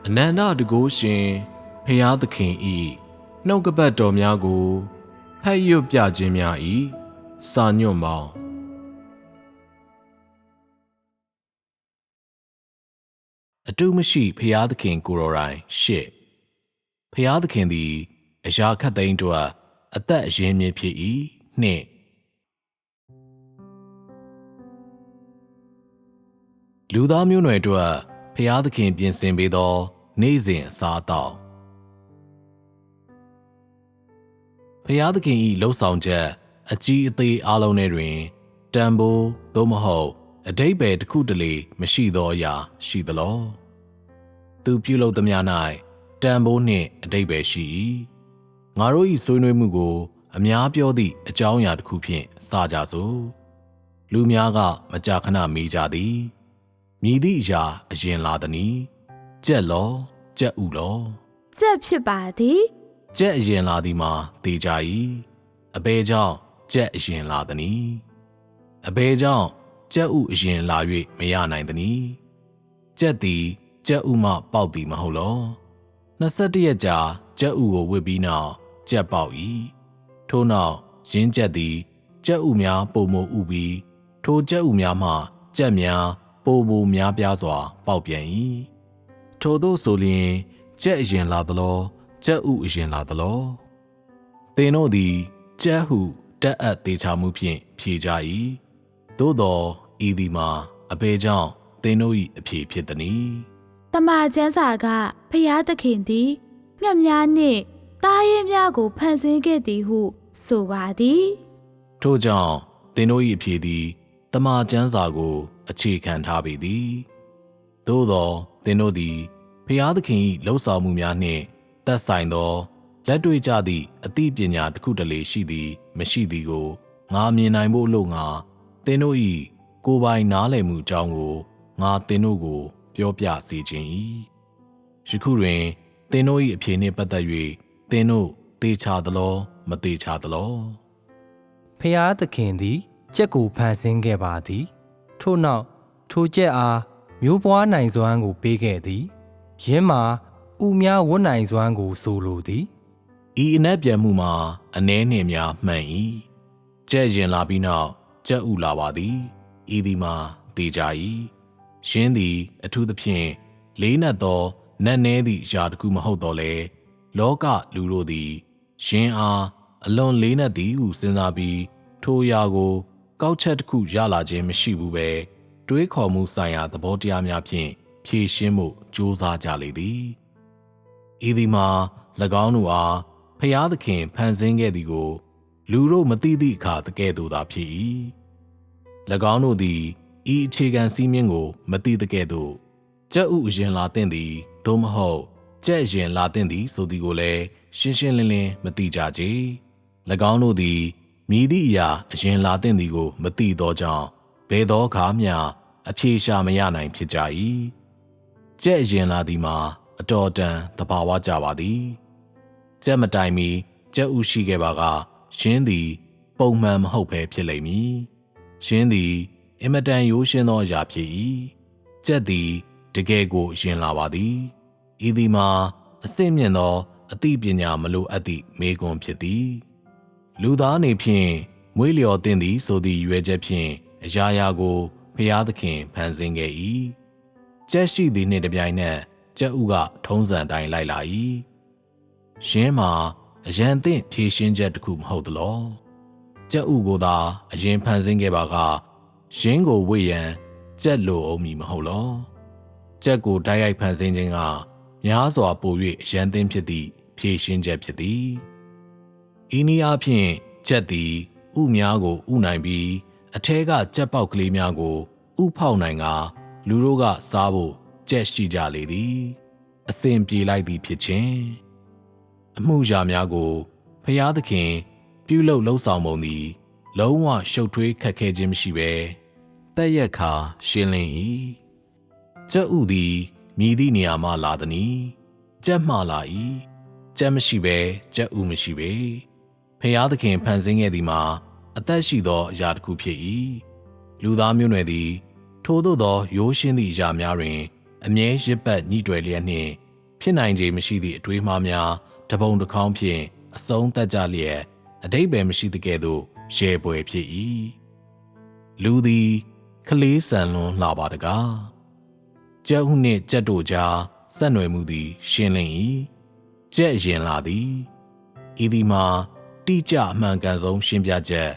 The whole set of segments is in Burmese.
အနန္တတကုရှင်ဖျားသခင်ဤနှုတ်ကပတ်တော်များကိုဖတ်ရွတ်ပြခြင်းများဤစာညွန့်ပေါင်းအတုမရှိဖျားသခင်ကိုယ်တော်တိုင်ရှစ်ဖျားသခင်သည်အရာခတ်သိမ်းတို့အသက်အရင်းမြစ်ဖြစ်၏နှင့်လူသားမျိုးနွယ်တို့ဖျားသခင်ပြင်ဆင်ပေးသောနေ့စဉ်အစားအသောက်ဖျားသခင်၏လှုပ်ဆောင်ချက်အကြီးအသေးအလုံးတွင်တန်ဖိုးသို့မဟုတ်အဓိပ္ပာယ်တစ်ခုတလေမရှိသောအရာရှိသလောသူပြုလုပ်သမျှ၌တန်ဖိုးနှင့်အဓိပ္ပာယ်ရှိ၏ငါတို့၏ဆွေးနွေးမှုကိုအများပြောသည့်အကြောင်းအရာတစ်ခုဖြင့်စကြစို့လူများကမကြာခဏမေးကြသည်မြည်သည့်အရာအရင်လာသနည်းကြက်လောကြက်ဥလောကြက်ဖြစ်ပါသည်ကြက်အရင်လာသည်မှာသေကြ၏အဘယ်ကြောင့်ကြက်အရင်လာသနည်းအဘယ်ကြောင့်ကြက်ဥအရင်လာ၍မရနိုင်သနည်းကြက်သည်ကြက်ဥမှပေါက်သည်မဟုတ်လော21ရက်ကြာကြက်ဥကိုဝစ်ပြီးနောက်ကြက်ပေါက်၏ထို့နောက်ရင်းကြက်သည်ကြက်ဥများပုံမဥပြီးထိုကြက်ဥများမှကြက်များပိုများပြားစွာပေါက်ပြန်၏ထို့သောဆိုလျှင်ကြက်အရင်လာသလောကြက်ဥအရင်လာသလောသင်တို့သည်ကြက်ဟုတက်အပ်သေးချမှုဖြင့်ဖြေကြ၏သို့သောဤသည်မှာအဘယ်ကြောင့်သင်တို့၏အဖြေဖြစ်သနည်းတမန်ကျမ်းစာကဖျားသခင်သည်ငှက်များနှင့်သားရဲများကိုဖန်ဆင်းခဲ့သည်ဟုဆိုပါသည်ထို့ကြောင့်သင်တို့၏အဖြေသည်တမန်ကျမ်းစာကိုအခြေခံထားပေသည်သို့သောသင်တို့သည်ဖျားသခင်၏လှုပ်ဆောင်မှုများနှင့်သက်ဆိုင်သောလက်တွေ့ကြသည့်အသိပညာတစ်ခုတလေရှိသည်မရှိသည်ကိုငါမြင်နိုင်ဖို့လို့ငါသင်တို့၏ကိုယ်ပိုင်နားလည်မှုအကြောင်းကိုငါသင်တို့ကိုပြောပြစေခြင်း၏ယခုတွင်သင်တို့၏အဖြေနှင့်ပတ်သက်၍သင်တို့သေချာသလောမသေချာသလောဖျားသခင်သည်ကြက်ကိုဖန်ဆင်းခဲ့ပါသည်ထို့နောက်ထိုကြက်အားမျိုးပွားနိုင်စွမ်းကိုပေးခဲ့သည်ယင်းမှာဥများဝတ်နိုင်စွမ်းကိုဆိုလိုသည်ဤအနက်ပြန်မှုမှာအနည်းနှင့်များမှန်၏ကြက်ရင်လာပြီးနောက်ကြက်ဥလာပါသည်ဤသည်မှာသေကြ၏ရှင်းသည်အထူးသဖြင့်လေးနက်သောနတ်နဲသည့်ယာတစ်ခုမဟုတ်တော့လေလောကလူတို့သည်ရှင်းအားအလွန်လေးနက်သည်ဟုစဉ်းစားပြီးထိုအရာကိုကောက်ချက်တစ်ခုရလာခြင်းမရှိဘူးပဲတွေးခေါ်မှုဆိုင်ရာသဘောတရားများဖြင့်ဖြည့်ရှင်းမှုကြိုးစားကြလေသည်ဤသည်မှာ၎င်းတို့အားဖျားသခင်ဖန်ဆင်းခဲ့သည်ကိုလူတို့မသိသည့်အခါတကယ်သို့သာဖြစ်၏၎င်းတို့သည်ဤအခြေခံစည်းမျဉ်းကိုမသိသကဲ့သို့ကြက်ဥအရင်လာတဲ့သည်သို့မဟုတ်ကြက်အရင်လာတဲ့သည်ဆိုသည်ကိုလည်းရှင်းရှင်းလင်းလင်းမသိကြကြ၎င်းတို့သည်မြည်သည့်အရာအရင်လာတဲ့သည်ကိုမသိသောကြောင့်ဘယ်သောအခါမျှအဖြေရှာမရနိုင်ဖြစ်ကြ၏ကြက်အရင်လာသည်မှာအတော်တန်သဘာဝကြပါသည်ကြက်မတိုင်မီကြက်ဥရှိခဲ့ပါကရှင်းသည်ပုံမှန်မဟုတ်ဘဲဖြစ်လိမ့်မည်ရှင်းသည်အင်မတန်ရိုးရှင်းသောအရာဖြစ်၏ကြက်သည်တကယ်ကိုရင်လာပါသည်ဤသည်မှာအစစ်မြင့်သောအသိပညာမလိုအပ်သည့်မေခွန်းဖြစ်သည်လူသားအနေဖြင့်မွေးလျော်သင့်သည်ဆိုသည့်ရွယ်ချက်ဖြင့်အရာရာကိုဖျားသခင်ဖန်ဆင်းခဲ့၏ကြက်ရှိသည်နှင့်တပြိုင်နက်ကြက်ဥကထုံးစံတိုင်းလိုက်လာ၏ရှင်းမှာအရန်သင့်ဖြည့်ရှင်းချက်တစ်ခုမဟုတ်သလောကြက်ဥကိုသာအရင်ဖန်ဆင်းခဲ့ပါကရင်းကိုဝေ့ရန်ကြက်လိုအောင်မီမဟုတ်လောကြက်ကိုတိုက်ရိုက်ဖန်ဆင်းခြင်းကများစွာပို၍အရန်သင့်ဖြစ်သည့်ဖြည့်ရှင်းချက်ဖြစ်သည်ဤနည်းအားဖြင့်ကြက်သည်ဥများကိုဥနိုင်ပြီးအထဲကကြက်ပေါက်ကလေးများကိုဥဖောက်နိုင်ကလူတို့ကစားဖို့ကြက်ရှိကြလေသည်အစဉ်ပြေလိုက်သည်ဖြစ်ခြင်းအမှုရာများကိုဖျားသခင်ပြုလုပ်လှုပ်ဆောင်ပုံသည်လုံးဝရှုပ်ထွေးခက်ခဲခြင်းမရှိဘဲတက်ရက်ခါရှင်းလင်း၏ကြက်ဥသည်မြည်သည့်နေရာမှလာသည်။ကြက်မှလာ၏ကြက်မရှိဘဲကြက်ဥမရှိပေဖျားသခင်ဖန်ဆင်းခဲ့သည်မှာအသက်ရှိသောအရာတစ်ခုဖြစ်၏လူသားမျိုးနွယ်သည်ထိုသို့သောရိုးရှင်းသည့်အရာများတွင်အမြဲရစ်ပတ်ညှိတွယ်လျက်နှင့် ဖြစ်နိုင်ခြေမရှိသည့်အတွေးမှားများတပုံတစ်ခေါင်းဖြင့်အဆုံးသတ်ကြလျက်အတိတ်ပဲမရှိသကဲ့သို့ရဲပွဲဖြစ်၏လူသည်ကလေးဆန်လွန်လှပါတကားကြက်ဥနှင့်ကြက်တို့ကြားဆက်နွယ်မှုသည်ရှင်းလင်း၏ကြက်ရင်လာသည်ဤသည်မှာတိကျအမှန်ကန်ဆုံးရှင်းပြချက်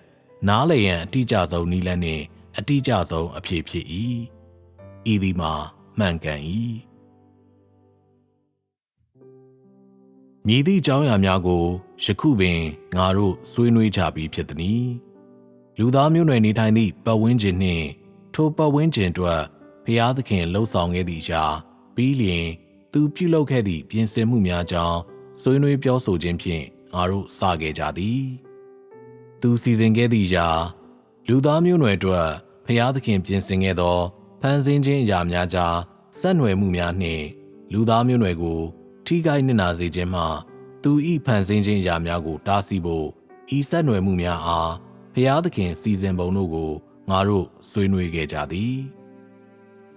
နားလည်ရန်အတိအကျဆုံးနည်းလမ်းနှင့်အတိအကျဆုံးအဖြစ်ဖြစ်၏ဤသည်မှာမှန်ကန်၏မည်သည့်အကြောင်းအရာများကိုယခုပင်ငါတို့ဆွေးနွေးကြပြီးဖြစ်သည်။လူသားမျိုးနွယ်နေထိုင်သည့်ပတ်ဝန်းကျင်နှင့်ထိုပတ်ဝန်းကျင်အတွက်ဖျားသခင်လှုပ်ဆောင်ခဲ့သည့်အရာပြီးလျင်သူပြုလုပ်ခဲ့သည့်ပြင်ဆင်မှုများကြောင့်ဆွေးနွေးပြောဆိုခြင်းဖြင့်ငါတို့စခဲ့ကြသည်။သူစီစဉ်ခဲ့သည့်အရာလူသားမျိုးနွယ်အတွက်ဖျားသခင်ပြင်ဆင်ခဲ့သောဖန်ဆင်းခြင်းအရာများကြားဆက်နွယ်မှုများနှင့်လူသားမျိုးနွယ်ကိုထိခိုက်နစ်နာစေခြင်းမှသူ၏ဖန်ဆင်းခြင်းအရာများကိုတားဆီးဖို့ဤဆက်နွယ်မှုများအားဖျားသခင်စီစဉ်ပုံတို့ကိုငါတို့ဆွေးနွေးခဲ့ကြသည်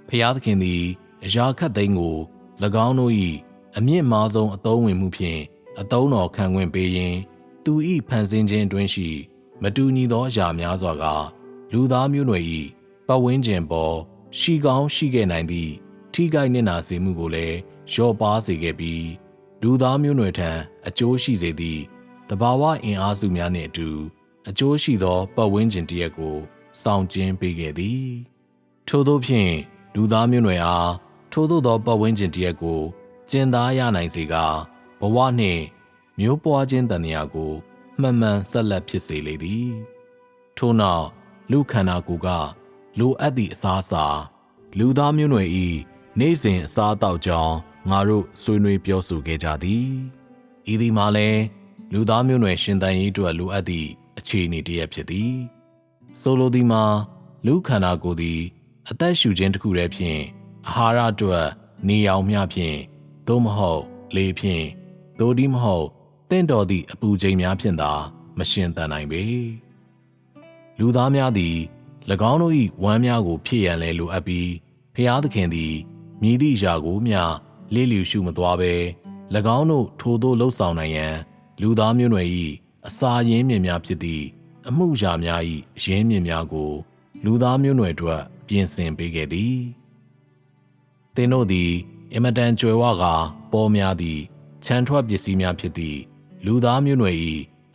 ဖျားသခင်သည်အရာခတ်သိမ်းကို၎င်းတို့၏အမြင့်မားဆုံးအသုံးဝင်မှုဖြင့်အသုံးတော်ခံခွင့်ပေးရင်းသူ၏ဖန်ဆင်းခြင်းအတွင်းရှိမတူညီသောအရာများစွာကလူသားမျိုးနွယ်၏ပတ်ဝန်းကျင်ပေါ်ရှိကောင်းရှိခဲ့နိုင်သည့်ထိခိုက်နစ်နာစေမှုကိုလည်းလျော့ပါးစေခဲ့ပြီးလူသားမျိုးနွယ်ထံအကျိုးရှိစေသည့်တဘာဝအင်အားစုများနှင့်အတူအကျိုးရှိသောပတ်ဝန်းကျင်တစ်ရပ်ကိုဆောင်ကျဉ်ပေးခဲ့သည်ထို့သောဖြင့်လူသားမျိုးနွယ်အားထို့သောပတ်ဝန်းကျင်တစ်ရပ်ကိုကျင့်သားရနိုင်စေကာဘဝနှင့်မျိုးပွားခြင်းတန်ရာကိုမှန်မှန်ဆက်လက်ဖြစ်စေလေသည်ထို့နောက်လူခန္ဓာကိုယ်ကလိုအပ်သည့်အစားအစာလူသားမျိုးနွယ်၏နေ့စဉ်အစားအသောက်ကြောင့်ငါတို့ဆွေးနွေးပြောဆိုခဲ့ကြသည်ဤသည်မှာလည်းလူသားမျိုးနွယ်ရှင်သန်ရေးအတွက်လိုအပ်သည့်အခြေအနေတစ်ရပ်ဖြစ်သည်ဆိုလိုသည်မှာလူခန္ဓာကိုယ်သည်အသက်ရှူခြင်းတစ်ခုတည်းဖြင့်အာဟာရအတွက်နေရောင်မျှဖြင့်သို့မဟုတ်လေဖြင့်သို့ဒီမဟုတ်တင့်တော်သည့်အပူချိန်များဖြင့်သာမရှင်သန်နိုင်ပေလူသားများသည်၎င်းတို့၏ဝမ်းများကိုဖြည့်ရန်လဲလိုအပ်ပြီးဖျားသခင်သည်မည်သည့်အရာကိုမျှလေ့လျူရှုမသွားဘဲ၎င်းတို့ထိုသို့လှုပ်ဆောင်နိုင်ရန်လူသားမျိုးနွယ်၏အစာရင်းမြစ်များဖြစ်သည့်အမှုရာများ၏ရင်းမြစ်များကိုလူသားမျိုးနွယ်အတွက်ပြင်ဆင်ပေးခဲ့သည်သင်တို့သည်အမတန်ကြွယ်ဝကာပေါ်များသည့်ခြံထွက်ပစ္စည်းများဖြစ်သည့်လူသားမျိုးနွယ်၏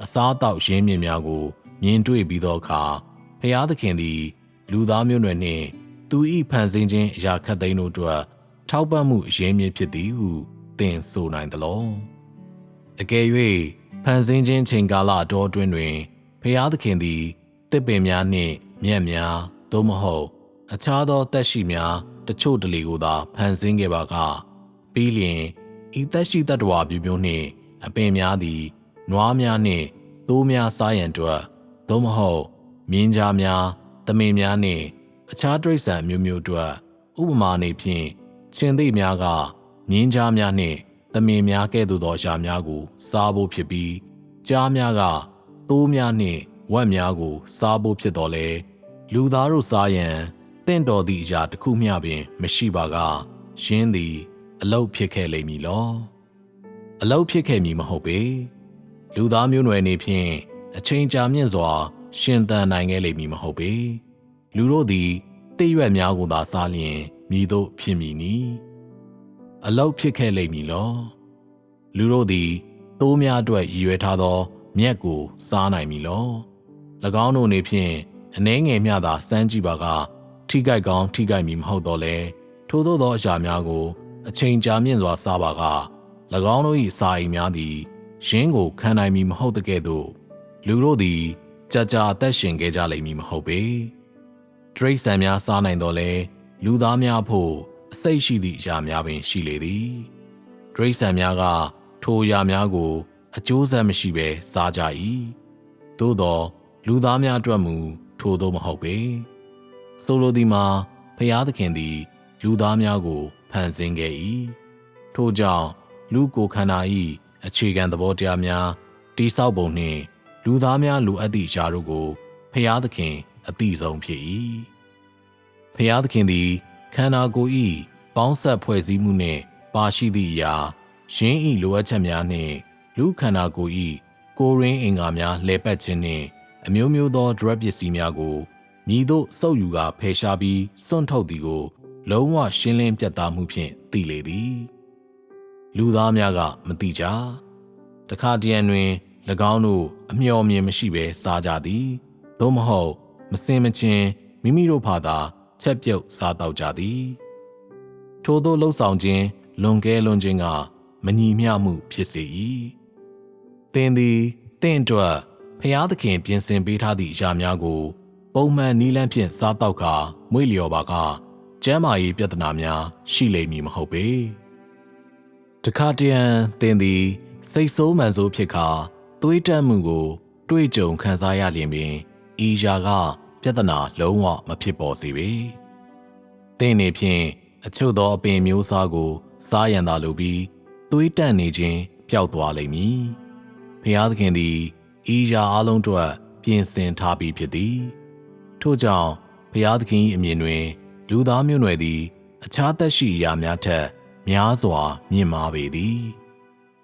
အစားအသောက်ရင်းမြစ်များကိုမြင်တွေ့ပြီးသောအခါဖျားသခင်သည်လူသားမျိုးနွယ်နှင့်သူ၏ဖန်ဆင်းခြင်းအရာခတ်သိမ်းတို့အတွက်ထောက်ပံ့မှုအရင်းမြစ်ဖြစ်သည်ဟုသင်ဆိုနိုင်သလောအကယ်၍ဖန်ဆင်းခြင်းချိန်ကာလတော်အတွင်းတွင်ဖျားသခင်သည်တစ်ပင်များနှင့်မြက်များသို့မဟုတ်အခြားသောသက်ရှိများတချို့တလေကိုသာဖန်ဆင်းခဲ့ပါကပြီးလျှင်ဤသက်ရှိတ attva မျိုးနှင့်အပင်များသည်နွားများနှင့်သိုးများစားရန်အတွက်သို့မဟုတ်မြင်းကြားများသမင်များနှင့်အခြားတိရစ္ဆာန်မျိုးမျိုးအတွက်ဥပမာအနေဖြင့်ရှင်သေများကမြင်းကြားများနှင့်သမင်များကဲ့သို့သောအရာများကိုစားဖို့ဖြစ်ပြီးကြားများကသိုးများနှင့်ဝက်များကိုစားဖို့ဖြစ်တော်လဲလူသားတို့စားရန်တင့်တော်သည့်အရာတစ်ခုမျှပင်မရှိပါကယင်းသည်အလုတ်ဖြစ်ခဲ့လိမ့်မည်လောအလုတ်ဖြစ်ခဲ့မည်မဟုတ်ပေလူသားမျိုးနွယ်နေဖြင့်အချိန်ကြာမြင့်စွာရှင်သန်နိုင်ခဲ့လိမ့်မည်မဟုတ်ပေလူတို့သည်တိရွက်များကိုသာစားလျင်မည်သို့ဖြစ်မည်နီအလုတ်ဖြစ်ခဲ့လိမ့်မည်လောလူတို့သည်သိုးများအတွက်ရည်ရွယ်ထားသောမြက်ကိုစားနိုင်မည်လော၎င်းတို့နေဖြင့်အနှဲငယ်မျှသာစမ်းကြည့်ပါကထိကြိုက်ကောင်းထိကြိုက်မည်မဟုတ်တော့လဲထို့သောအရာများကိုအချိန်ကြာမြင့်စွာစားပါက၎င်းတို့၏စာအိမ်များသည်ရင်းကိုခံနိုင်မည်မဟုတ်တဲ့ကဲ့သို့လူတို့သည်ကြာကြာအသက်ရှင်ခဲ့ကြလိမ့်မည်မဟုတ်ပေတိရစ္ဆာန်များစားနိုင်တော့လဲလူသားများဖို့အစိတ်ရှိသည့်အရာများပင်ရှိလေသည်တိရစ္ဆာန်များကထိုအရာများကိုအကျိုးဆက်မရှိဘဲစားကြ၏သို့သောလူသားများအတွက်မူထိုသို့မဟုတ်ပေဆိုလိုသည်မှာဖျားသခင်သည်လူသားများကိုဖန်ဆင်းခဲ့၏ထို့ကြောင့်လူကိုယ်ခန္ဓာ၏အခြေခံသဘောတရားများတိဆောက်ပုံနှင့်လူသားများလိုအပ်သည့်အရာတို့ကိုဖျားသခင်အသိဆုံးဖြစ်၏ဖျားသခင်သည်ခန္ဓာကိုယ်၏ပေါင်းစပ်ဖွဲ့စည်းမှုနှင့်ပါရှိသည့်အရာ ရှင်ဤလိုအပ်ချက်များနှင့်လူခန္ဓာကိုယ်ဤကိုယ်ရင်းအင်္ဂါများလဲပတ်ခြင်းနှင့်အမျိုးမျိုးသောဒရက်ပစ္စည်းများကိုမြည်သို့စုပ်ယူကာဖယ်ရှားပြီးစွန့်ထုတ်သည်ကိုလုံးဝရှင်းလင်းပြတ်သားမှုဖြင့်သိလေသည်လူသားများကမသိကြတခါတရံတွင်၎င်းတို့အမျှော်မြင်မရှိဘဲစားကြသည်သို့မဟုတ်မစင်မချင်းမိမိတို့ဖာသာချက်ပြုတ်စားတော့ကြသည်ထို့သောလှုပ်ဆောင်ခြင်းလွန်ကဲလွန်ခြင်းကမညီမျှမှုဖြစ်စေ၏သင်သည်တင့်အတွက်ဖျားသခင်ပြင်ဆင်ပေးထားသည့်အရာများကိုပုံမှန်နည်းလမ်းဖြင့်စားတော့ကာမွေ့လျော်ပါကကျန်းမာရေးပြဿနာများရှိလိမ့်မည်မဟုတ်ပေတခါတရံသင်သည်စိတ်ဆိုးမှန်ဆိုးဖြစ်ကာသွေးတက်မှုကိုတွေ့ကြုံခံစားရလျင်ပင်ဤရာကပြဿနာလုံးဝမဖြစ်ပေါ်စေပေသင်နေဖြင့်အချို့သောအပင်မျိုးစားကိုစားရန်သာလိုပြီးသွေးတက်နေခြင်းပျောက်သွားလိမ့်မည်ဖျားသခင်သည်ဤရာအလုံးအတွက်ပြင်ဆင်ထားပြီးဖြစ်သည်ထို့ကြောင့်ဖျားသခင်၏အမြင်တွင်လူသားမျိုးနွယ်သည်အခြားသက်ရှိအရာများထက်များစွာမြင့်မားပေသည်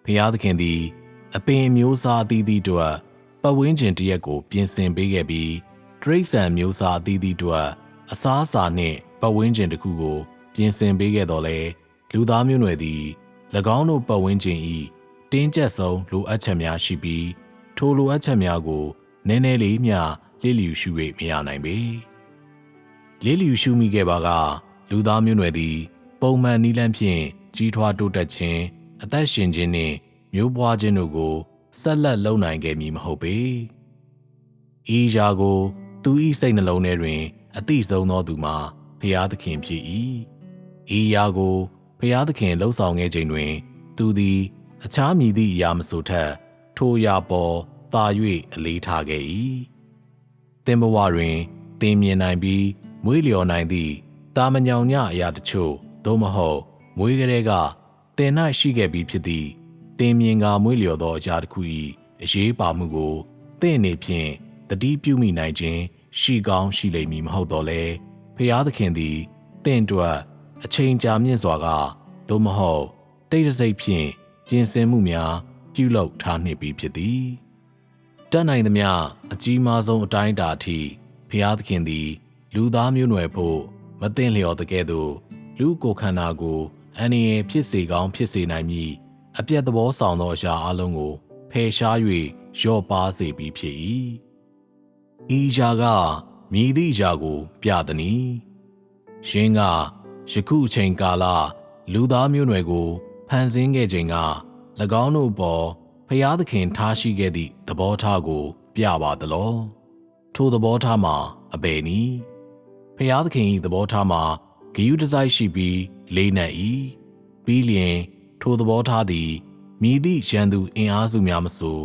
ဖျားသခင်သည်အပင်မျိုးစားအသီးသီးတို့ပတ်ဝန်းကျင်တစ်ရပ်ကိုပြင်ဆင်ပေးခဲ့ပြီးတိရစ္ဆာန်မျိုးစားအသီးသီးတို့အစားအစာနှင့်ပတ်ဝန်းကျင်တစ်ခုကိုပြင်ဆင်ပေးခဲ့တော်လဲလူသားမျိုးနွယ်သည်၎င်းတို့ပတ်ဝန်းကျင်၏တင်းကျပ်ဆုံးလိုအပ်ချက်များရှိပြီးထိုလိုအပ်ချက်များကိုနည်းနည်းလေးမျှလျစ်လျူရှု၍မရနိုင်ပေလျစ်လျူရှုမိခဲ့ပါကလူသားမျိုးနွယ်သည်ပုံမှန်နည်းလမ်းဖြင့်ကြီးထွားတိုးတက်ခြင်းအသက်ရှင်ခြင်းနှင့်မျိုးပွားခြင်းတို့ကိုဆက်လက်လုပ်နိုင်ခဲ့မည်မဟုတ်ပေဤရာကိုသူ၏စိတ်နှလုံးထဲတွင်အသိဆုံးသောသူမှာဖျားသခင်ဖြစ်၏ဤရာကိုဖျားသခင်လှုပ်ဆောင်ခဲ့ခြင်းတွင်သူသည်အခြားမည်သည့်အရာမဆိုထက်ထိုရာပေါ်သာ၍အလေးထားခဲ့၏သင်ဘဝတွင်သင်မြင်နိုင်ပြီးမွေးလျော်နိုင်သည့်တာမညောင်ညအရာတချို့သို့မဟုတ်မွေးကလေးကသင်၌ရှိခဲ့ပြီးဖြစ်သည့်သင်မြင်ကမွေးလျော်သောအရာတစ်ခု၏အရေးပါမှုကိုသင်အနေဖြင့်သတိပြုမိနိုင်ခြင်းရှိကောင်းရှိလိမ့်မည်မဟုတ်တော့လဲဖျားသခင်သည်သင်အတွက်အချိန်ကြာမြင့်စွာကသို့မဟုတ်တိတ်တဆိတ်ဖြင့်ပြင်ဆင်မှုများပြုလုပ်ထားနှင့်ပြီးဖြစ်သည်တတ်နိုင်သမျှအကြီးမားဆုံးအတိုင်းအတာအထိဖျားသခင်သည်လူသားမျိုးနွယ်ဖို့မသင့်လျော်တဲ့ကဲ့သို့လူကိုယ်ခန္ဓာကိုအန္တရာယ်ဖြစ်စေကောင်းဖြစ်စေနိုင်မည်အပြတ်သဘောဆောင်သောအရာအလုံးကိုဖယ်ရှား၍လျော့ပါစေပြီးဖြစ်၏ဤရာကမည်သည့်အရာကိုပြသည်နီရှင်ကယခုအချိန်ကာလလူသားမျိုးနွယ်ကိုဖန်ဆင်းခဲ့ခြင်းက၎င်းတို့ပေါ်ဖျားသခင်ထားရှိခဲ့သည့်သဘောထားကိုပြပါသလောထိုသဘောထားမှာအဘယ်နည်းဖျားသခင်၏သဘောထားမှာဂရုတစိုက်ရှိပြီးလေးနက်၏ပြီးလျင်ထိုသဘောထားသည်မည်သည့်ရန်သူအင်အားစုများမဆို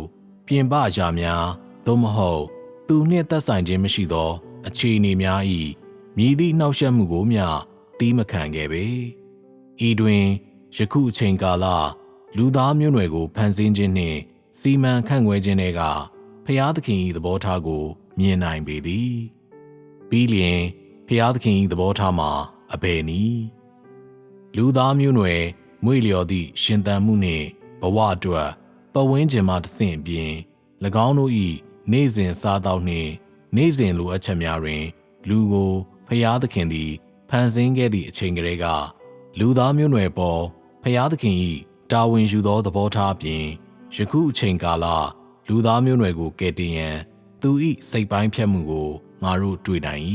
ပြင်ပရာများသို့မဟုတ်သူနှင့်သက်ဆိုင်ခြင်းမရှိသောအခြေအနေများ၏မည်သည့်နှောက်ယှက်မှုကိုမျှသီးမခံခဲ့ပေဤတွင်ယခုအချိန်ကာလလူသားမျိုးနွယ်ကိုဖန်ဆင်းခြင်းနှင့်စီမံခန့်ခွဲခြင်းတွေကဖျားသခင်၏သဘောထားကိုမြင်နိုင်ပေသည်ပြီးလျင်ဖျားသခင်၏သဘောထားမှာအဘယ်နည်းလူသားမျိုးနွယ်မွေ့လျော်သည့်ရှင်သန်မှုနှင့်ဘဝအတွက်ပတ်ဝန်းကျင်မှတဆင့်ပြင်၎င်းတို့၏နေ့စဉ်စားသောက်နှင့်နေ့စဉ်လိုအပ်ချက်များတွင်လူကိုဖျားသခင်သည်ဖန်ဆင်းခဲ့သည့်အချိန်ကလေးကလူသားမျိုးနွယ်ပေါ်ဖျားသခင်၏တာဝန်ယူသောသဘောထားပြင်ယခုအချိန်ကာလလူသားမျိုးနွယ်ကိုကယ်တင်ရန်သူ၏စိတ်ပိုင်းဖြတ်မှုကိုငါတို့တွေ့နိုင်၏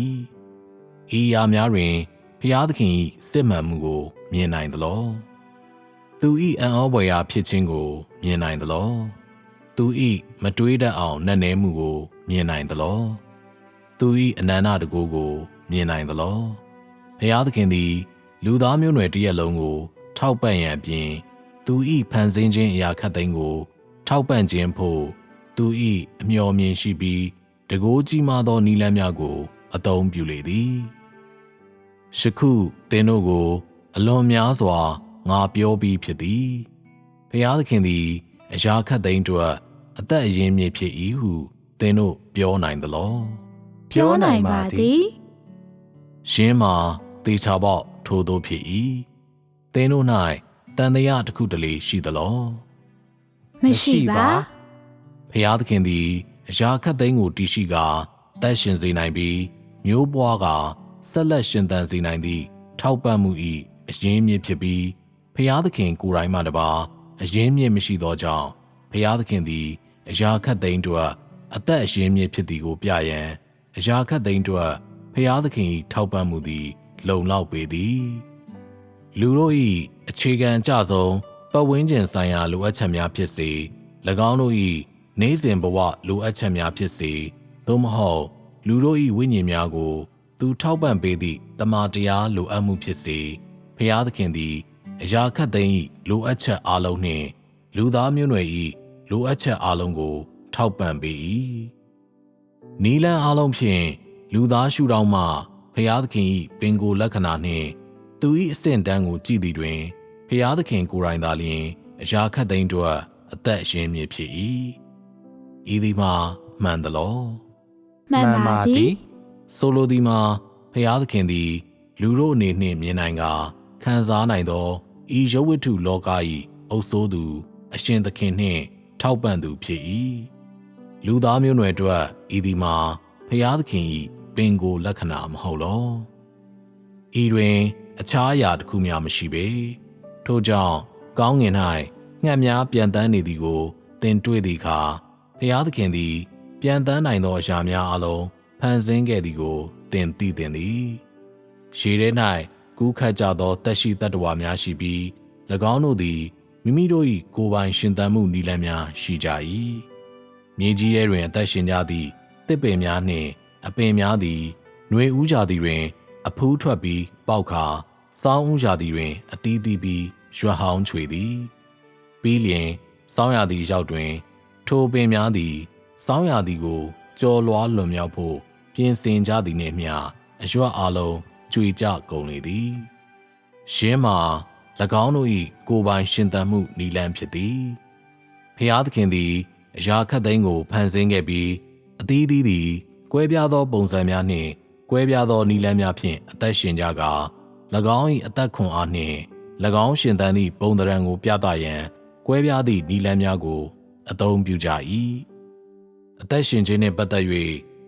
ဤရာများတွင်ဖျားသခင်၏စစ်မှန်မှုကိုမြင်နိုင်သလောသူ၏အံ့ဩဖွယ်ရာဖြစ်ခြင်းကိုမြင်နိုင်သလောသူ၏မတွေးတတ်အောင်နက်နဲမှုကိုမြင်နိုင်သလောသူ၏အနန္တတကူကိုမြင်နိုင်သလောဖျားသခင်သည်လူသားမျိုးနွယ်တစ်ရပ်လုံးကိုထောက်ပံ့ရန်အပြင်သူ၏ဖန်ဆင်းခြင်းအရာခတ်သိမ်းကိုထောက်ပံ့ခြင်းဖို့သူ၏အမျှော်မြင်ရှိပြီးတကိုးကြီးမားသောနည်းလမ်းများကိုအသုံးပြုလေသည်ယခုသင်တို့ကိုအလွန်များစွာငါပြောပြီးဖြစ်သည်ဖျားသခင်သည်အရာခတ်သိမ်းအတွက်အသက်အရင်းမြစ်ဖြစ်၏ဟုသင်တို့ပြောနိုင်သလောပြောနိုင်ပါသည်ရှင်းမှာသေချာပေါက်ထို့သောဖြစ်၏သင်တို့၌ တန်တရားတစ်ခုတလေရှိသလော မရှိပါ ဖျားသခင်သည်အရာခတ်သိမ်းကိုတည်ရှိကာတတ်ရှင်စေနိုင်ပြီးမျိုးပွားကဆက်လက်ရှင်သန်စေနိုင်သည့်ထောက်ပံ့မှု၏အရင်းမြစ်ဖြစ်ပြီးဖျားသခင်ကိုယ်တိုင်မှတပါအရင်းမြစ်မရှိသောကြောင့်ဖျားသခင်သည်အရာခတ်သိမ်းတို့အသက်အရင်းမြစ်ဖြစ်သည်ကိုပြရန်အရာခတ်သိမ်းတို့ဖျားသခင်၏ထောက်ပံ့မှုသည်လုံလောက်ပေသည်လူတို့၏အခြေခံအကျဆုံးပတ်ဝန်းကျင်ဆိုင်ရာလိုအပ်ချက်များဖြစ်စေ၎င်းတို့၏နေ့စဉ်ဘဝလိုအပ်ချက်များဖြစ်စေသို့မဟုတ်လူတို့၏ဝိညာဉ်များကိုသူထောက်ပံ့ပေးသည့်တမန်တရားလိုအပ်မှုဖြစ်စေဖျားသခင်သည်အရာခတ်သိမ်း၏လိုအပ်ချက်အလုံးနှင့်လူသားမျိုးနွယ်၏လိုအပ်ချက်အလုံးကိုထောက်ပံ့ပေး၏နီလန်းအလုံးဖြင့်လူသားရှုထောင့်မှဖျားသခင်၏ပင်ကိုယ်လက္ခဏာနှင့်သူ၏အဆင့်တန်းကိုကြည့်သည်တွင်ဖျားသခင်ကိုယ်တိုင်သာလျှင်အရာခတ်သိမ်းတို့အသက်ရှင်မြစ်ဖြစ်၏ဤသည်မှာမှန်သလော မှန်ပါသည် ဆိုလိုသည်မှာဖျားသခင်သည်လူတို့အနေနှင့်မြင်နိုင်ကာခံစားနိုင်သောဤရုပ်ဝတ္ထုလောက၏အုပ်စိုးသူအရှင်သခင်နှင့်ထောက်ပံ့သူဖြစ်၏လူသားမျိုးနွယ်တို့ဤသည်မှာဖျားသခင်၏ပင်ကိုယ်လက္ခဏာမဟုတ်လောဤတွင်အခြားအရာတစ်ခုမျှမရှိပေထို့ကြောင့်ကောင်းငင်၌ငှက်များပြန်တန်းနေသည်ကိုသင်တွေ့သည့်အခါဖျားသခင်သည်ပြန်တန်းနိုင်သောအရာများအလုံးဖန်ဆင်းခဲ့သည်ကိုသင်သိသင်သည်ရှေးထဲ၌ကူးခတ်ကြသောတက်ရှိတတ္တဝါများရှိပြီး၎င်းတို့သည်မိမိတို့၏ကိုယ်ပိုင်ရှင်သန်မှုနည်းလမ်းများရှိကြ၏မြေကြီးထဲတွင်အသက်ရှင်ကြသည့်သစ်ပင်များနှင့်အပင်များသည်ຫນွေဥကြသည်တွင်အဖူးထွက်ပြီးပေါက်ခါစောင်းဥကြသည်တွင်အသီးသီးပြီးရွှဟောင်းချွေသည်ပြီးလျင်စောင်းရသည်ရောက်တွင်ထိုပင်များသည်စောင်းရသည်ကိုကြော်လွားလွန်မြောက်ဖို့ပြင်ဆင်ကြသည်နှင့်မျှအရွက်အလုံးကျွေကြကုန်လေသည်ရှင်းမှာ၎င်းတို့၏ကိုယ်ပိုင်ရှင်သန်မှုနည်းလမ်းဖြစ်သည်ဖျားသခင်သည်အရာခတ်သိမ်းကိုဖန်ဆင်းခဲ့ပြီးအသီးသီးသည်ကွဲပြားသောပုံစံများနှင့်ကွဲပြားသောနည်းလမ်းများဖြင့်အသက်ရှင်ကြကာ၎င်း၏အသက်ခွန်အားနှင့်၎င်းရှင်သန်သည့်ပုံသဏ္ဍာန်ကိုပြသရန်ကွဲပြားသည့်နည်းလမ်းများကိုအသုံးပြုကြ၏အသက်ရှင်ခြင်းနှင့်ပတ်သက်၍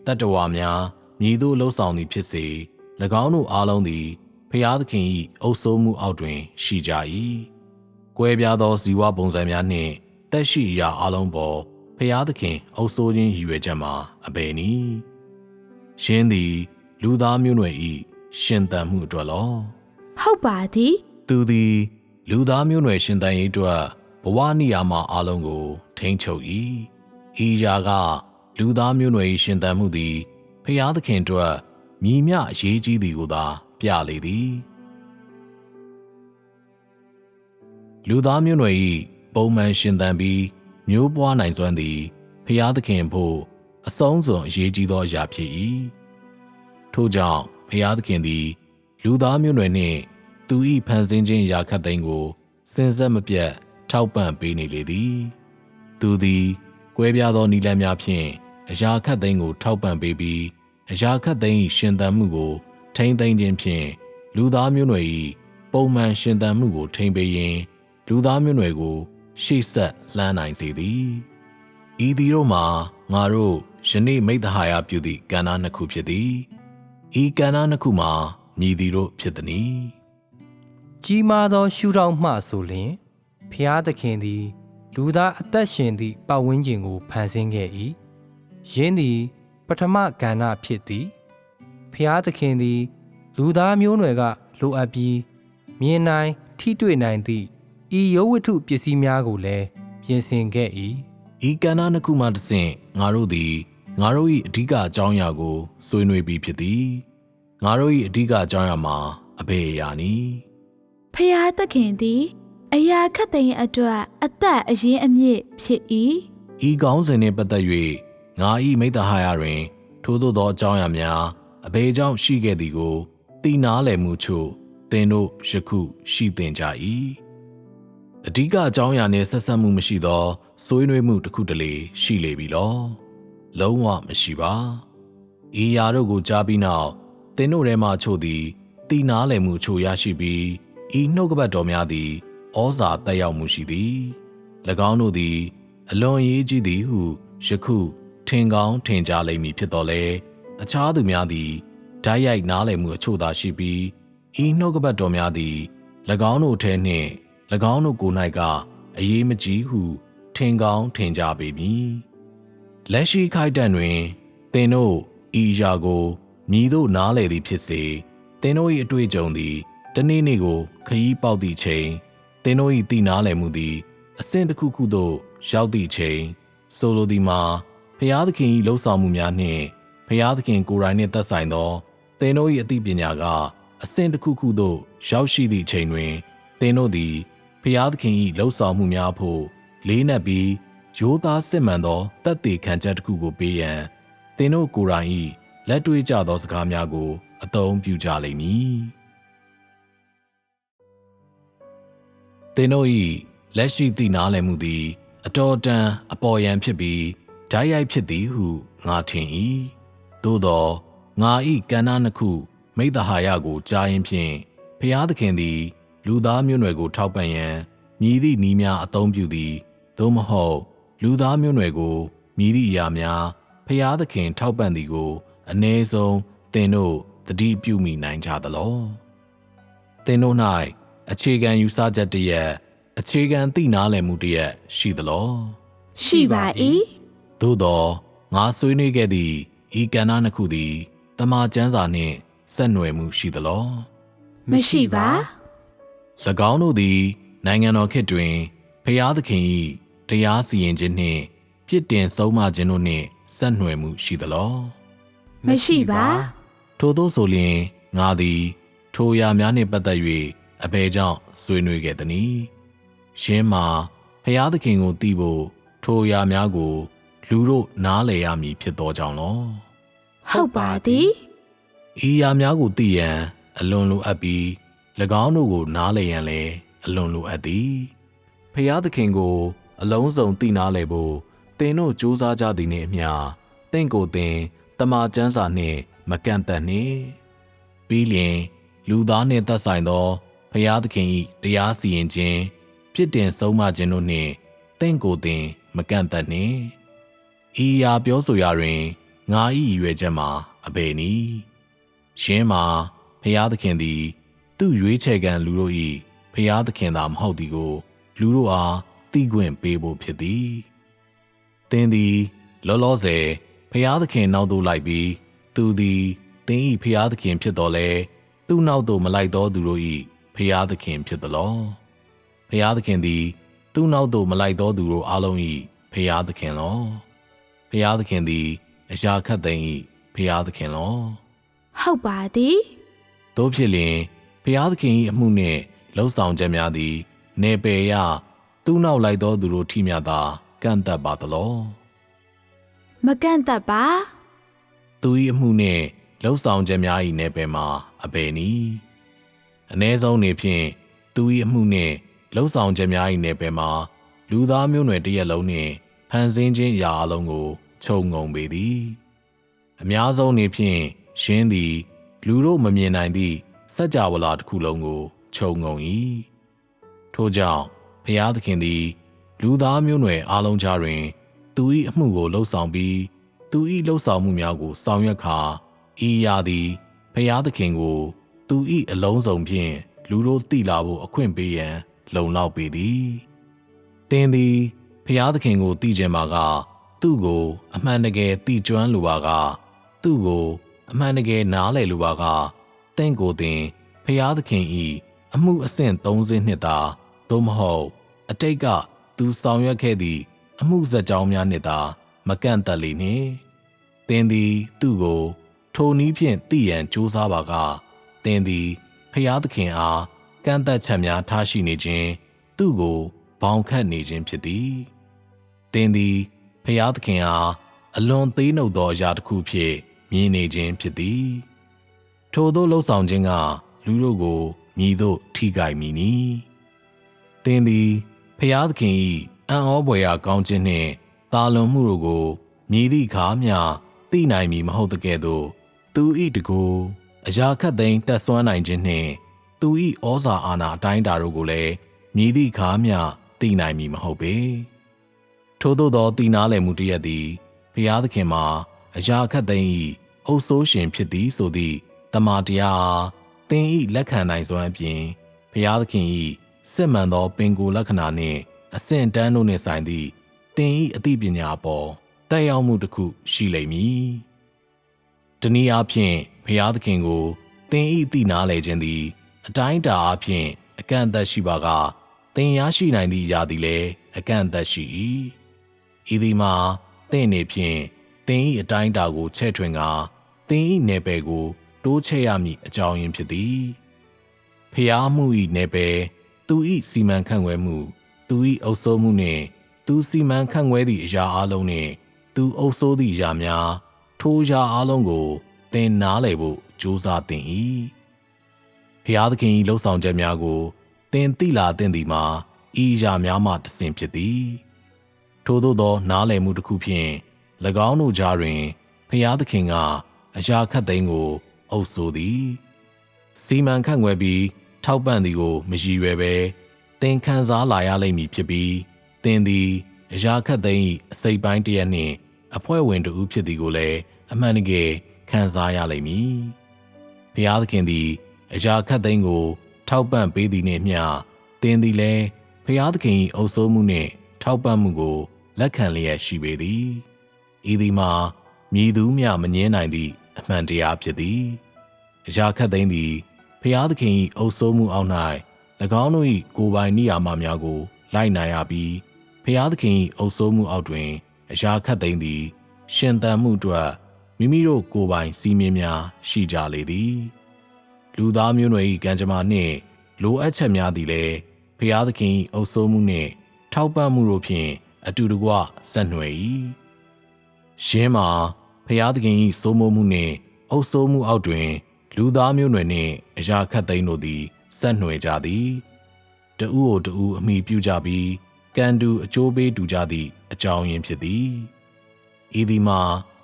တတ္တဝါများမည်သို့လှုပ်ဆောင်သည်ဖြစ်စေ၎င်းတို့အားလုံးသည်ဖျားသခင်၏အုပ်စိုးမှုအောက်တွင်ရှိကြ၏ကွဲပြားသောဇီဝပုံစံများနှင့်တက်ရှိရာအားလုံးပေါ်ဖျားသခင်အုပ်စိုးခြင်းရည်ရွယ်ချက်မှာအဘယ်နည်းရှင်းသည်လူသားမျိုးနွယ်၏ရှင်သန်မှုအတွက်လော ဟုတ်ပါသည် သူသည်လူသားမျိုးနွယ်ရှင်သန်ရေးအတွက်ဘဝနိယာမအားလုံးကိုထိန်းချုပ်၏ဤရာကလူသားမျိုးနွယ်၏ရှင်သန်မှုသည်ဖျားသခင်အတွက်မြည်မြအရေးကြီးသည်ကိုသာပြလေသည်လူသားမျိုးနွယ်၏ပုံမှန်ရှင်သန်ပြီးမျိုးပွားနိုင်စွမ်းသည်ဖျားသခင်ဖို့အဆုံးစွန်အရေးကြီးသောအရာဖြစ်၏ထို့ကြောင့်ဖျားသခင်သည်လူသားမျိုးနွယ်နှင့်သူ၏ဖန်ဆင်းခြင်းရာခတ်သိမ်းကိုစဉ်ဆက်မပြတ်ထောက်ပံ့ပေးနေလေသည်သူသည်ကွဲပြားသောနည်းလမ်းများဖြင့်အရာခတ်သိမ်းကိုထောက်ပံ့ပေးပြီးအရာခတ်သိမ်း၏ရှင်သန်မှုကိုထိန်းသိမ်းခြင်းဖြင့်လူသားမျိုးနွယ်၏ပုံမှန်ရှင်သန်မှုကိုထိန်းပေးရင်းလူသားမျိုးနွယ်ကိုရှေ့ဆက်လှမ်းနိုင်စေသည်ဤသည်တို့မှာငါတို့ယနေ့မိတ္တဟာယပြုသည့်ကဏ္ဍနှစ်ခုဖြစ်သည်ဤကဏ္ဍနှစ်ခုမှာမြည်သည်တို့ဖြစ်သည်။ ကြီးမားသောရှုထောင့်မှဆိုလျှင်ဖျားသခင်သည်လူသားအသက်ရှင်သည့်ပတ်ဝန်းကျင်ကိုဖန်ဆင်းခဲ့၏ယင်းသည်ပထမကဏ္ဍဖြစ်သည်ဖျားသခင်သည်လူသားမျိုးနွယ်ကလိုအပ်ပြီးမြင်နိုင်ထိတွေ့နိုင်သည့်ဤရုပ်ဝတ္ထုပစ္စည်းများကိုလည်းပြင်ဆင်ခဲ့၏ဤကဏ္ဍနှစ်ခုမှတစ်ဆင့်ငါတို့သည်ငါတို့၏အဓိကအကြောင်းအရာကိုဆွေးနွေးပြီးဖြစ်သည်ငါတို့၏အဓိကအကြောင်းအရာမှာအဘယ်အရာနည်းဖျားသခင်သည်အရာခတ်သိမ်းအတွက်အသက်အရင်းအမြစ်ဖြစ်၏ဤကောင်းစဉ်နှင့်ပတ်သက်၍ငါ၏မိတ္တဟာယတွင်ထိုသို့သောအကြောင်းအရာများအဘယ်ကြောင့်ရှိခဲ့သည်ကိုသိနာလည်မှုချို့သင်တို့ယခုရှိသင်ကြ၏အဓိကအကြောင်းအရာနှင့်ဆက်ဆက်မှုမရှိသောဆွေးနွေးမှုတစ်ခုတလေရှိလေပြီလောလုံးဝမရှိပါဤအရာတို့ကိုကြားပြီးနောက်သင်တို့ထဲမှချို့သည်သိနာလည်မှုချို့ရရှိပြီးဤနှုတ်ကပတ်တော်များသည် ဩဇာတက်ရောက်မှုရှိသည်၎င်းတို့သည်အလွန်ရေးကြီးသည်ဟုယခုထင်ကောင်းထင်ကြလိမ့်မည်ဖြစ်တော်လဲအခြားသူများသည်ဓာတ်ရိုက်နားလည်မှုအချို့သာရှိပြီးဤနှုတ်ကပတ်တော်များသည်၎င်းတို့ထဲနှင့်၎င်းတို့ကိုယ်၌ကအရေးမကြီးဟုထင်ကောင်းထင်ကြပေမည်လက်ရှိခိုက်တန့်တွင်သင်တို့ဤအရာကိုမည်သို့နားလည်သည်ဖြစ်စေသင်တို့၏အတွေ့အကြုံသည်တနေ့နေ့ကိုခရီးပေါက်သည့်ချိန်သင်တို့၏သိနားလည်မှုသည်အဆင့်တစ်ခုခုသို့ရောက်သည့်ချိန်ဆိုလိုသည်မှာဖျားသခင်၏လှုပ်ဆောင်မှုများနှင့်ဖျားသခင်ကိုယ်တိုင်နှင့်သက်ဆိုင်သောသင်တို့၏အသိပညာကအဆင့်တစ်ခုခုသို့ရောက်ရှိသည့်ချိန်တွင်သင်တို့သည်ဖျားသခင်၏လှုပ်ဆောင်မှုများဖို့လေးနက်ပြီးရိုးသားစစ်မှန်သောတသက်သေခံချက်တစ်ခုကိုပေးရန်သင်တို့ကိုယ်တိုင်၏လက်တွေ့ကျသောစကားများကိုအသုံးပြုကြလိမ့်မည်သင်တို့၏လက်ရှိသိနားလည်မှုသည်အတော်တန်အပေါ်ယံဖြစ်ပြီးဓာတ်ရိုက်ဖြစ်သည်ဟုငါထင်၏သို့သောငါ၏ကဏ္ဍနှစ်ခုမိဿဟာယကိုကြားရင်ဖြင့်ဖျားသခင်သည်လူသားမျိုးနွယ်ကိုထောက်ပံ့ရန်မြည်သည့်နည်းများအသုံးပြုသည်သို့မဟုတ်လူသားမျိုးနွယ်ကိုမြည်သည့်အရာများဖျားသခင်ထောက်ပံ့သည်ကိုအ ਨੇ ဆုံးသင်တို့သတိပြုမိနိုင်ကြသလောသင်တို့၌အခြေခံယူဆချက်တစ်ရပ်အခြေခံသိနားလည်မှုတစ်ရပ်ရှိသလောရှိပါ၏သို့သောငါဆွေးနွေးခဲ့သည့်ဤကဏ္ဍနှစ်ခုသည်တမန်ကျမ်းစာနှင့်ဆက်နွယ်မှုရှိသလောမရှိပါ၎င်းတို့သည်နိုင်ငံတော်ခေတ်တွင်ဖျားသခင်၏တရားစီရင်ခြင်းနှင့်ပြစ်တင်ဆုံးမခြင်းတို့နှင့်ဆက်နွယ်မှုရှိသလောမရှိပါထို့သောဆိုလျှင်ငါသည်ထိုအရာများနှင့်ပတ်သက်၍အဘယ်ကြောင့်ဆွေးနွေးခဲ့သနည်းယင်းမှာဖျားသခင်ကိုသိဖို့ထိုအရာများကိုလူတို့နားလည်ရမည်ဖြစ်သောကြောင့်လောဟုတ်ပါသည်ဤအရာများကိုသိရန်အလွန်လိုအပ်ပြီး၎င်းတို့ကိုနားလည်ရန်လည်းအလွန်လိုအပ်သည်ဖျားသခင်ကိုအလုံးစုံသိနားလည်ဖို့သင်တို့ကြိုးစားကြသည်နှင့်အမျှသင်ကိုယ်သင်တမန်ကျမ်းစာနှင့်မကန့်သက်နှင့်ပြီးလျှင်လူသားနှင့်သက်ဆိုင်သောဖျားသခင်၏တရားစီရင်ခြင်းပြစ်တင်ဆုံးမခြင်းတို့နှင့်သင်ကိုယ်သင်မကန့်သက်နှင့်ဤအရာပြောဆိုရာတွင်ငါ၏ရွယ်ချက်မှာအဘယ်နည်းယင်းမှာဖျားသခင်သည်သူ့ရွေးချယ်ခံလူတို့၏ဖျားသခင်သာမဟုတ်သည်ကိုလူတို့အားသိခွင့်ပေးဖို့ဖြစ်သည်သင်သည်လောလောဆယ်ဖျားသခင်နောက်သို့လိုက်ပြီးသူသည်သင်၏ဖျားသခင်ဖြစ်တော်လဲသူ့နောက်သို့မလိုက်သောသူတို့၏ဖျားသခင်ဖြစ်သလောဖျားသခင်သည်သူ့နောက်သို့မလိုက်သောသူတို့အလုံး၏ဖျားသခင်လောဖျားသခင်သည်အရာခတ်သိမ်း၏ဖျားသခင်လောဟုတ်ပါသည်တို့ဖြစ်လျင်ဖျားသခင်၏အမှုနှင့်လှုပ်ဆောင်ချက်များသည်နေပယ်ရသူ့နောက်လိုက်သောသူတို့ထိမြသာကန့်သက်ပါသလောမကန့်သက်ပါသူ၏အမှုနှင့်လှုပ်ဆောင်ချက်များ၏နေပယ်မှာအဘယ်နည်းအ ਨੇ ဆုံးနေဖြင့်သူ၏အမှုနှင့်လှုပ်ဆောင်ချက်များ၏နေပယ်မှာလူသားမျိုးနွယ်တစ်ရက်လုံးနှင့်ဖန်ဆင်းခြင်းအရာအလုံးကိုခြုံငုံပေသည်အများဆုံးနေဖြင့်ရှင်းသည်လူတို့မမြင်နိုင်သည့်စัจ java လာတစ်ခုလုံးကိုခြုံငုံ၏ထို့ကြောင့်ဖျားသခင်သည်လူသားမျိုးနွယ်အလုံးကြားတွင်သူ၏အမှုကိုလှုပ်ဆောင်ပြီးသူ၏လှုပ်ဆောင်မှုများကိုဆောင်ရွက်ခါဤအရာသည်ဖျားသခင်ကိုသူ၏အလုံးစုံဖြင့်လူတို့သိလာဖို့အခွင့်ပေးရန်လုံလောက်ပေသည်သင်သည်ဖျားသခင်ကိုသိခြင်းမှာကသူ့ကိုအမှန်တကယ်သိကျွမ်းလိုပါကသူ့ကိုအမှန်တကယ်နားလည်လိုပါကသင်ကိုယ်သင်ဖျားသခင်၏အမှုအဆင့်30နှစ်သာသို့မဟုတ်အတိတ်ကသူဆောင်ရွက်ခဲ့သည့်အမှုဇာတ်ကြောင်းများနှင့်သာမကန့်သက်လေနှင့်သင်သည်သူ့ကိုထိုနည်းဖြင့်သိရန်ကြိုးစားပါကသင်သည်ဖျားသခင်အားကန့်သက်ချက်များထားရှိနေခြင်းသူ့ကိုဘောင်ခတ်နေခြင်းဖြစ်သည်သင်သည်ဖျားသခင်အားအလွန်သေးနှုတ်သောအရာတစ်ခုဖြင့်မြင်နေခြင်းဖြစ်သည်ထိုသို့လှုပ်ဆောင်ခြင်းကလူတို့ကိုမြည်သို့ထိခိုက်မည်နီသင်သည်ဖျားသခင်၏အံ့ဩဖွယ်ရာကောင်းခြင်းနှင့်တာလွန်မှုတို့ကိုမြည်သည့်အခါမျှသိနိုင်မည်မဟုတ်တကဲ့သို့သူ၏တကူအရာခတ်သိမ်းတက်ဆွမ်းနိုင်ခြင်းနှင့်သူ၏ဩဇာအာဏာအတိုင်းအတာတို့ကိုလည်း မည်သည့်အခါမျှသိနိုင်မည်မဟုတ်ပေထို့သောတည်နာလဲမှုတရက်သည်ဖျားသခင်မှာအရာခတ်သိမ်း၏အုပ်ဆိုးရှင်ဖြစ်သည်ဆိုသည့်တမန်တရားအားသင်၏လက်ခံနိုင်စွမ်းအပြင်ဖျားသခင်၏စစ်မှန်သောပင်ကိုယ်လက္ခဏာနှင့်အဆင့်တန်းတို့နှင့်ဆိုင်သည့်သင်၏အသိပညာပေါ်တက်ရောက်မှုတစ်ခုရှိလိမ့်မည်။တနည်းအားဖြင့်ဖျားသခင်ကိုသင်၏သိနာလဲခြင်းသည်အတိုင်းအတာအားဖြင့်အကန့်အသတ်ရှိပါကသင်ရရှိနိုင်သည့်အရာသည်လည်းအကန့်အသတ်ရှိ၏။ဤသည်မှာသင်နေဖြင့်သင်၏အတိုင်းအတာကိုချဲ့ထွင်ကာသင်၏နယ်ပယ်ကိုတိုးချဲ့ရမည့်အကြောင်းရင်းဖြစ်သည်။ဖျားမှု၏နယ်ပယ်သူ၏စီမံခန့်ခွဲမှုသူ၏အုပ်စိုးမှုနှင့်သူစီမံခန့်ခွဲသည့်အရာအလုံးနှင့်သူအုပ်စိုးသည့်အရာများထိုအရာအလုံးကိုသင်နားလည်ဖို့ကြိုးစားသင့်၏ဖျားသခင်၏လှုပ်ဆောင်ချက်များကိုသင်သိလာသင့်သည်မှာဤအရာများမှတစ်ဆင့်ဖြစ်သည်ထို့သောနားလည်မှုတစ်ခုဖြင့်၎င်းတို့ကြားတွင်ဖျားသခင်ကအရာခတ်သိမ်းကိုအုပ်စိုးသည်စီမံခန့်ခွဲပြီးထောက်ပံ့သည်ကိုမရည်ရွယ်ဘဲသင်ခံစားလာရလိမ့်မည်ဖြစ်ပြီးသင်သည်အရာခတ်သိမ်း၏အစိပ်ပိုင်းတစ်ရပ်နှင့်အဖွဲ့ဝင်တစ်ဦးဖြစ်သည်ကိုလည်းအမှန်တကယ်ခံစားရလိမ့်မည်။ဘုရားသခင်သည်အရာခတ်သိမ်းကိုထောက်ပံ့ပေးသည်နှင့်မျှသင်သည်လည်းဘုရားသခင်၏အုပ်စိုးမှုနှင့်ထောက်ပံ့မှုကိုလက်ခံလျက်ရှိပေသည်။ဤသည်မှာမည်သူမျှမငြင်းနိုင်သည့်အမှန်တရားဖြစ်သည်။အရာခတ်သိမ်းသည်ဖျားသခင်၏အုပ်စိုးမှုအောက်၌၎င်းတို့၏ကိုယ်ပိုင်နိယာမများကိုလိုက်နိုင်ရပြီးဖျားသခင်၏အုပ်စိုးမှုအောက်တွင်အရာခတ်သိမ်းသည်ရှင်သန်မှုအတွက်မိမိတို့ကိုယ်ပိုင်စီးမင်းများရှိကြလေသည်လူသားမျိုးနွယ်၏ကံကြမ္မာနှင့်လိုအပ်ချက်များသည်လည်းဖျားသခင်၏အုပ်စိုးမှုနှင့်ထောက်ပံ့မှုတို့ဖြင့်အတူတကွဆက်နွယ်၏ယင်းမှာဖျားသခင်၏စိုးမိုးမှုနှင့်အုပ်စိုးမှုအောက်တွင်လူသားမျိုးနွယ်နှင့်အရာခတ်သိမ်းတို့သည်ဆက်နွယ်ကြသည်တဦးကိုတဦးအမိပြုကြပြီးကံတူအကျိုးပေးတူကြသည့်အကြောင်းရင်းဖြစ်သည်ဤသည်မှာ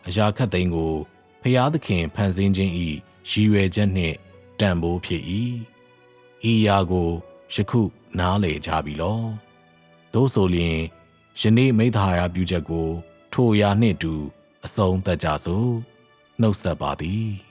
အရာခတ်သိမ်းကိုဖျားသခင်ဖန်ဆင်းခြင်း၏ရည်ရွယ်ချက်နှင့်တန်ဖိုးဖြစ်၏ဤရာကိုယခုနားလည်ကြပြီလောသို့ဆိုလျှင်ယနေ့မိသားရာပြုချက်ကိုထိုရာနှင့်တူအဆုံးသတ်ကြစို့နှုတ်ဆက်ပါသည်